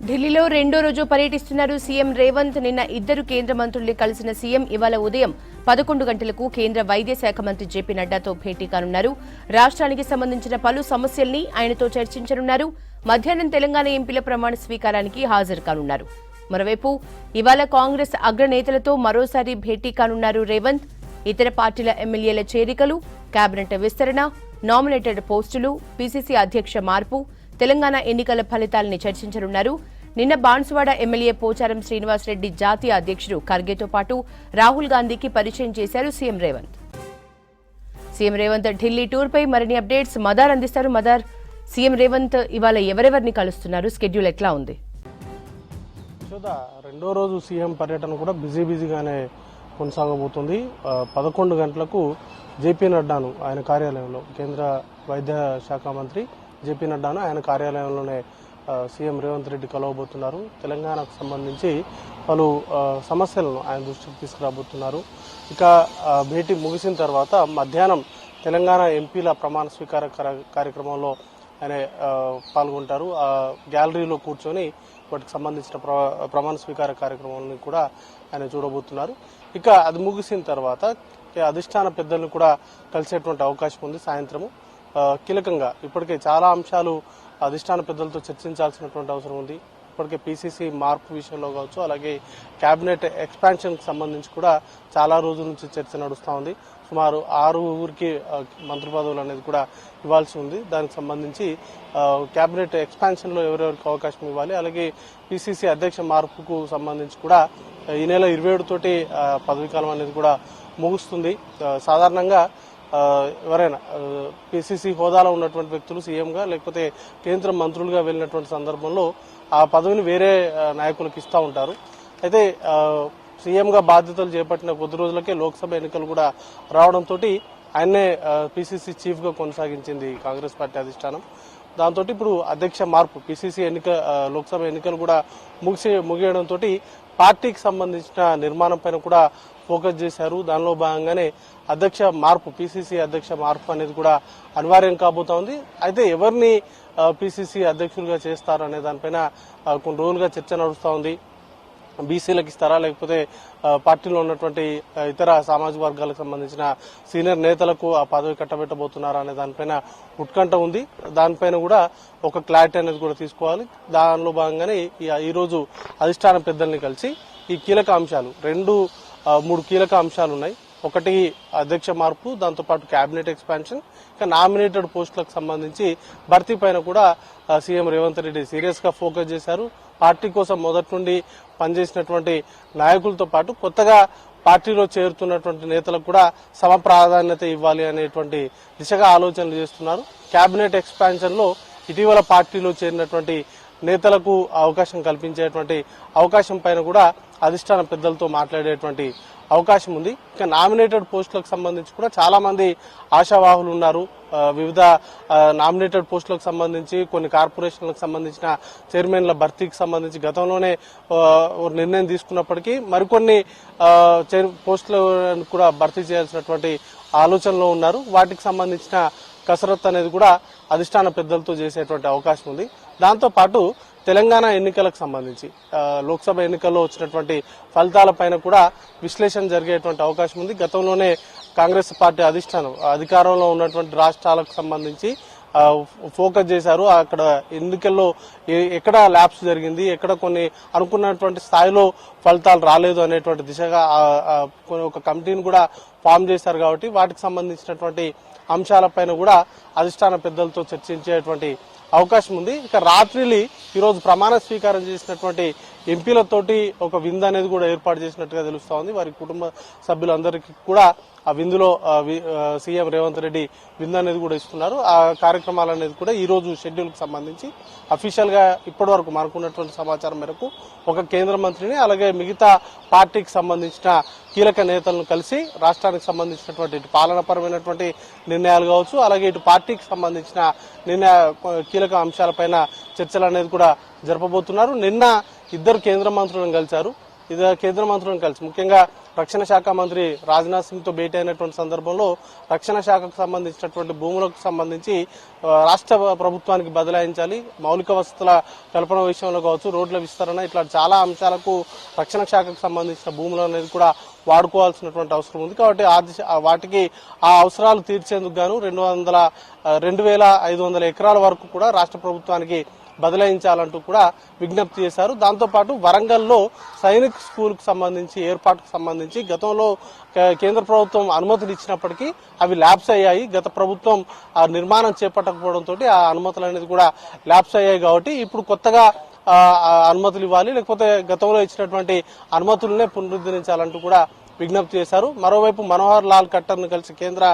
ఢిల్లీలో రెండో రోజు పర్యటిస్తున్నారు సీఎం రేవంత్. నిన్న ఇద్దరు కేంద్ర మంత్రుల్ని కలిసిన సీఎం ఇవాళ ఉదయం 11 గంటలకు కేంద్ర వైద్య శాఖ మంత్రి జేపీ నడ్డాతో భేటీ కానున్నారు. రాష్ట్రానికి సంబంధించిన పలు సమస్యల్ని ఆయనతో చర్చించనున్నారు. మధ్యాహ్నం తెలంగాణ ఎంపీల ప్రమాణ స్వీకారానికి హాజరు కానున్నారు. మరోవైపు ఇవాళ కాంగ్రెస్ అగ్రనేతలతో మరోసారి భేటీ కానున్నారు రేవంత్. ఇతర పార్టీల ఎమ్మెల్యేల చేరికలు, కేబినెట్ విస్తరణ, నామినేటెడ్ పోస్టులు, పీసీసీ అధ్యక్ష మార్పు, తెలంగాణ ఎన్నికల ఫలితాలని చర్చించనున్నారు. నిన్న బాన్సువాడ ఎమ్మెల్యే పోచారం శ్రీనివాసరెడ్డి జాతీయ అధ్యక్షుడు ఖర్గేతో పాటు రాహుల్ గాంధీకి పరిచయం చేశారు CM Revanth. CM Revanth Delhi tour పై మరిన్ని అప్డేట్స్ మదార్ అందిస్తారు. మదార్, సీఎం రేవంత్ ఇవాళ ఎవరెవరిని కలుస్తున్నారు? స్కెడ్యూల్ ఎట్లా ఉంది? రెండో రోజు సీఎం పర్యటన కూడా బిజీగానే కొనసాగబోతుంది. 11 గంటలకు జేపీ నడ్డాను ఆయన కార్యాలయంలో, కేంద్ర వైద్య శాఖ మంత్రి జేపీ నడ్డాను ఆయన కార్యాలయంలోనే సీఎం రేవంత్ రెడ్డి కలవబోతున్నారు. తెలంగాణకు సంబంధించి పలు సమస్యలను ఆయన దృష్టికి తీసుకురాబోతున్నారు. ఇక భేటీ ముగిసిన తర్వాత మధ్యాహ్నం తెలంగాణ ఎంపీల ప్రమాణ స్వీకార కార్యక్రమంలో ఆయన పాల్గొంటారు. గ్యాలరీలో కూర్చొని వాటికి సంబంధించిన ప్రమాణ స్వీకార కార్యక్రమాలను కూడా ఆయన చూడబోతున్నారు. ఇక అది ముగిసిన తర్వాత అధిష్టాన పెద్దలను కూడా కలిసేటువంటి అవకాశం ఉంది. సాయంత్రము కీలకంగా ఇప్పటికే చాలా అంశాలు అధిష్టాన పెద్దలతో చర్చించాల్సినటువంటి అవసరం ఉంది. ఇప్పటికే పీసీసీ మార్పు విషయంలో కావచ్చు, అలాగే కేబినెట్ ఎక్స్పాన్షన్కి సంబంధించి కూడా చాలా రోజుల నుంచి చర్చ నడుస్తూ ఉంది. సుమారు 6 మంత్రి పదవులు అనేది కూడా ఇవ్వాల్సి ఉంది. దానికి సంబంధించి కేబినెట్ ఎక్స్పాన్షన్లో ఎవరెవరికి అవకాశం ఇవ్వాలి, అలాగే పీసీసీ అధ్యక్ష మార్పుకు సంబంధించి కూడా ఈ నెల 27 తోటి పదవీకాలం అనేది కూడా ముగుస్తుంది. సాధారణంగా ఎవరైనా పీసీసీ హోదాలో ఉన్నటువంటి వ్యక్తులు సీఎంగా లేకపోతే కేంద్ర మంత్రులుగా వెళ్ళినటువంటి సందర్భంలో ఆ పదవిని వేరే నాయకులకు ఇస్తూ ఉంటారు. అయితే సీఎంగా బాధ్యతలు చేపట్టిన కొద్ది రోజులకే లోక్సభ ఎన్నికలు కూడా రావడంతో ఆయన్నే పీసీసీ చీఫ్గా కొనసాగించింది కాంగ్రెస్ పార్టీ అధిష్టానం. దాంతో ఇప్పుడు అధ్యక్ష మార్పు, పీసీసీ లోక్సభ ఎన్నికలు కూడా ముగియడంతో పార్టీకి సంబంధించిన నిర్మాణం పైన కూడా ఫోకస్ చేశారు. దానిలో భాగంగానే అధ్యక్ష మార్పు, పీసీసీ అధ్యక్ష మార్పు అనేది కూడా అనివార్యం కాబోతా ఉంది. అయితే ఎవరిని పీసీసీ అధ్యక్షులుగా చేస్తారు అనే దానిపైన కొన్ని రోజులుగా చర్చ నడుస్తూ ఉంది. బీసీలకు ఇస్తారా, లేకపోతే పార్టీలో ఉన్నటువంటి ఇతర సామాజిక వర్గాలకు సంబంధించిన సీనియర్ నేతలకు ఆ పదవి కట్టబెట్టబోతున్నారా అనే దానిపైన ఉత్కంఠ ఉంది. దానిపైన కూడా ఒక క్లారిటీ అనేది కూడా తీసుకోవాలి. దానిలో భాగంగానే ఈ రోజు అధిష్టాన పెద్దల్ని కలిసి ఈ కీలక అంశాలు 3 కీలక అంశాలు ఉన్నాయి. ఒకటి అధ్యక్ష మార్పు, దాంతోపాటు కేబినెట్ ఎక్స్పాన్షన్, ఇక నామినేటెడ్ పోస్టులకు సంబంధించి భర్తీ పైన కూడా సీఎం రేవంత్ రెడ్డి సీరియస్ గా ఫోకస్ చేశారు. పార్టీ కోసం మొదటి నుండి పనిచేసినటువంటి నాయకులతో పాటు కొత్తగా పార్టీలో చేరుతున్నటువంటి నేతలకు కూడా సమ ప్రాధాన్యత ఇవ్వాలి అనేటువంటి దిశగా ఆలోచనలు చేస్తున్నారు. కేబినెట్ ఎక్స్పాన్షన్ లో ఇటీవల పార్టీలో చేరినటువంటి నేతలకు అవకాశం కల్పించేటువంటి అవకాశం పైన కూడా అధిష్టాన పెద్దలతో మాట్లాడేటువంటి అవకాశం ఉంది. ఇక నామినేటెడ్ పోస్టులకు సంబంధించి కూడా చాలా మంది ఆశావాహులు ఉన్నారు. వివిధ నామినేటెడ్ పోస్టులకు సంబంధించి కొన్ని కార్పొరేషన్లకు సంబంధించిన చైర్మన్ల భర్తీకి సంబంధించి గతంలోనే నిర్ణయం తీసుకున్నప్పటికీ మరికొన్ని పోస్టులను కూడా భర్తీ చేయాల్సినటువంటి ఆలోచనలో ఉన్నారు. వాటికి సంబంధించిన కసరత్తు అనేది కూడా అధిష్టాన పెద్దలతో చేసేటువంటి అవకాశం ఉంది. దాంతోపాటు తెలంగాణ ఎన్నికలకు సంబంధించి లోక్సభ ఎన్నికల్లో వచ్చినటువంటి ఫలితాల పైన కూడా విశ్లేషణ జరిగేటువంటి అవకాశం ఉంది. గతంలోనే కాంగ్రెస్ పార్టీ అధిష్టానం అధికారంలో ఉన్నటువంటి రాష్ట్రాలకు సంబంధించి ఫోకస్ చేశారు. అక్కడ ఎన్నికల్లో ఎక్కడ ల్యాప్స్ జరిగింది, ఎక్కడ కొన్ని అనుకున్నటువంటి స్థాయిలో ఫలితాలు రాలేదు అనేటువంటి దిశగా ఒక కమిటీని కూడా ఫామ్ చేశారు. కాబట్టి వాటికి సంబంధించినటువంటి అంశాలపైన కూడా అధిష్టాన పెద్దలతో చర్చించేటువంటి అవకాశం ఉంది. ఇక రాత్రి ఈరోజు ప్రమాణ స్వీకారం చేసినటువంటి ఎంపీలతోటి ఒక విందు అనేది కూడా ఏర్పాటు చేసినట్టుగా తెలుస్తా ఉంది. వారి కుటుంబ సభ్యులందరికీ కూడా ఆ విందులో సీఎం రేవంత్ రెడ్డి విందు అనేది కూడా ఇస్తున్నారు. ఆ కార్యక్రమాలు అనేది కూడా ఈ రోజు షెడ్యూల్ కు సంబంధించి అఫీషియల్ గా ఇప్పటి వరకు మనకున్నటువంటి సమాచారం మేరకు ఒక కేంద్ర మంత్రిని, అలాగే మిగతా పార్టీకి సంబంధించిన కీలక నేతలను కలిసి రాష్ట్రానికి సంబంధించినటువంటి ఇటు పాలనాపరమైనటువంటి నిర్ణయాలు కావచ్చు, అలాగే ఇటు పార్టీకి సంబంధించిన కీలక అంశాలపైన చర్చలు అనేది కూడా జరపబోతున్నారు. నిన్న 2 కేంద్ర మంత్రులను కలిశారు. ఇది కేంద్ర మంత్రులను కలిసి ముఖ్యంగా రక్షణ శాఖ మంత్రి రాజ్నాథ్ సింగ్ తో భేటీ అయినటువంటి సందర్భంలో రక్షణ శాఖకు సంబంధించినటువంటి భూములకు సంబంధించి రాష్ట్ర ప్రభుత్వానికి బదలాయించాలి, మౌలిక వసతుల కల్పన విషయంలో కావచ్చు, రోడ్ల విస్తరణ, ఇట్లా చాలా అంశాలకు రక్షణ శాఖకు సంబంధించిన భూములు అనేది కూడా వాడుకోవాల్సినటువంటి అవసరం ఉంది. కాబట్టి వాటికి ఆ అవసరాలు తీర్చేందుకు గాను 2,500 ఎకరాల వరకు కూడా రాష్ట్ర ప్రభుత్వానికి బదలాయించాలంటూ కూడా విజ్ఞప్తి చేశారు. దాంతోపాటు వరంగల్లో సైనిక్ స్కూల్కు సంబంధించి ఏర్పాటుకు సంబంధించి గతంలో కేంద్ర ప్రభుత్వం అనుమతులు ఇచ్చినప్పటికీ అవి ల్యాప్స్ అయ్యాయి. గత ప్రభుత్వం ఆ నిర్మాణం చేపట్టకపోవడంతో ఆ అనుమతులు అనేది కూడా ల్యాప్స్ అయ్యాయి. కాబట్టి ఇప్పుడు కొత్తగా అనుమతులు ఇవ్వాలి, లేకపోతే గతంలో ఇచ్చినటువంటి అనుమతులనే పునరుద్ధరించాలంటూ కూడా విజ్ఞప్తి చేశారు. మరోవైపు మనోహర్ లాల్ ఖట్టర్ ను కలిసి కేంద్ర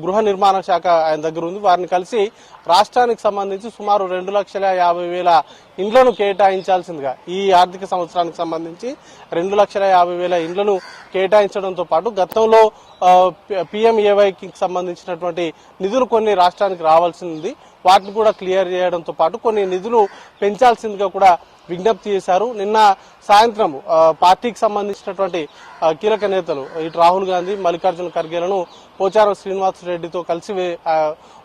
గృహ నిర్మాణ శాఖ ఆయన దగ్గర ఉంది. వారిని కలిసి రాష్ట్రానికి సంబంధించి సుమారు 2,50,000 ఇండ్లను కేటాయించాల్సిందిగా ఈ ఆర్థిక సంవత్సరానికి సంబంధించి 2,50,000 ఇండ్లను కేటాయించడంతో పాటు గతంలో PMAYకి సంబంధించినటువంటి నిధులు కొన్ని రాష్ట్రానికి రావాల్సింది, వాటిని కూడా క్లియర్ చేయడంతో పాటు కొన్ని నిధులు పెంచాల్సిందిగా కూడా విజ్ఞప్తి చేశారు. నిన్న సాయంత్రం పార్టీకి సంబంధించినటువంటి కీలక నేతలు ఇటు రాహుల్ గాంధీ, మల్లికార్జున ఖర్గేలను పోచారం శ్రీనివాస్ రెడ్డితో కలిసి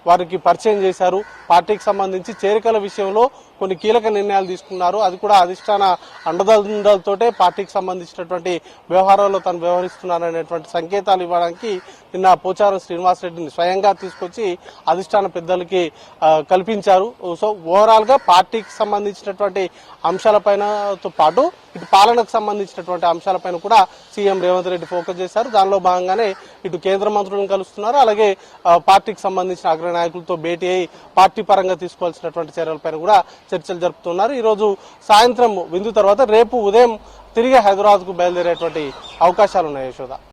వారికి పరిచయం చేశారు. పార్టీకి సంబంధించి చేరికల విషయంలో కొన్ని కీలక నిర్ణయాలు తీసుకున్నారు. అది కూడా అధిష్టాన అండదండలతోటే పార్టీకి సంబంధించినటువంటి వ్యవహారాల్లో తాను వ్యవహరిస్తున్నారనేటువంటి సంకేతాలు ఇవ్వడానికి నిన్న పోచారం శ్రీనివాస్ రెడ్డిని స్వయంగా తీసుకొచ్చి అధిష్టాన పెద్దలకి కల్పించారు. సో ఓవరాల్ గా పార్టీకి సంబంధించినటువంటి అంశాలపైనతో పాటు ఇటు పాలనకు సంబంధించినటువంటి అంశాలపైన కూడా సీఎం రేవంత్ రెడ్డి ఫోకస్ చేశారు. దానిలో భాగంగానే ఇటు కేంద్ర మంత్రులను కలుస్తున్నారు, అలాగే పార్టీకి సంబంధించిన అగ్రనాయకులతో భేటీ అయి పార్టీ పరంగా తీసుకోవాల్సినటువంటి చర్యలపైన కూడా చర్చలు జరుపుతున్నారు. ఈ రోజు సాయంత్రం విందు తర్వాత రేపు ఉదయం తిరిగి హైదరాబాద్ కు బయలుదేరేటువంటి అవకాశాలు ఉన్నాయి. యశోద.